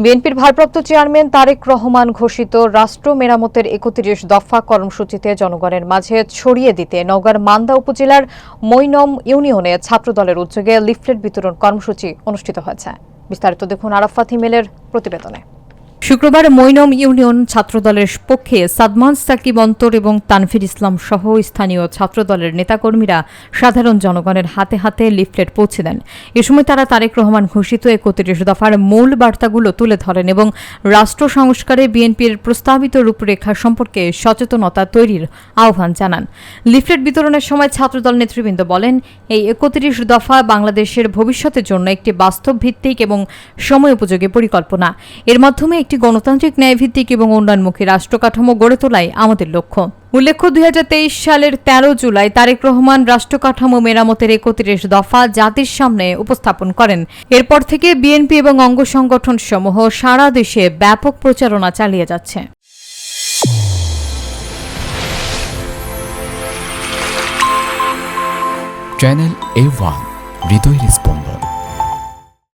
বিএনপির ভারপ্রাপ্ত চেয়ারম্যান তারেক রহমান ঘোষিত রাষ্ট্র মেরামতের ৩১ দফা কর্মসূচিতে জনগণের মাঝে ছড়িয়ে দিতে নওগাঁর মান্দা উপজেলার মৈনম ইউনিয়নে ছাত্রদলের উদ্যোগে লিফলেট বিতরণ কর্মসূচি অনুষ্ঠিত হয়েছে। বিস্তারিত দেখুন আরাফাত হিমেলের প্রতিবেদনে। শুক্রবার মৈনম ইউনিয়ন ছাত্রদলের পক্ষে সাদমান সাকিব অন্তর এবং তানভীর ইসলাম সহ স্থানীয় ছাত্রদলের নেতাকর্মীরা সাধারণ জনগণের হাতে হাতে লিফলেট পৌঁছে দেন। এ সময় তারা তারেক রহমান ঘোষিত ৩১ দফার মূল বার্তাগুলো তুলে ধরেন এবং রাষ্ট্র সংস্কারে বিএনপির প্রস্তাবিত রূপরেখা সম্পর্কে সচেতনতা তৈরির আহ্বান জানান। লিফলেট বিতরণের সময় ছাত্রদল নেতৃবৃন্দ বলেন, এই ৩১ দফা বাংলাদেশের ভবিষ্যতের জন্য একটি বাস্তব ভিত্তিক এবং সময়োপযোগী পরিকল্পনা। এর মাধ্যমে একটি গণতান্ত্রিক ন্যায়ভিত্তিক এবং উন্নয়নমুখী রাষ্ট্র কাঠামো গড়ে তোলাই আমাদের লক্ষ্য। উল্লেখ্য, ২০২৩ সালের ১৩ জুলাই তারেক রহমান রাষ্ট্র কাঠামো মেরামতের ৩১ দফা জাতির সামনে উপস্থাপন করেন। এরপর থেকে বিএনপি এবং অঙ্গ সংগঠন সমূহ সারা দেশে ব্যাপক প্রচারণা চালিয়ে যাচ্ছে। চ্যানেল A1 হৃদয়ের স্পন্দন।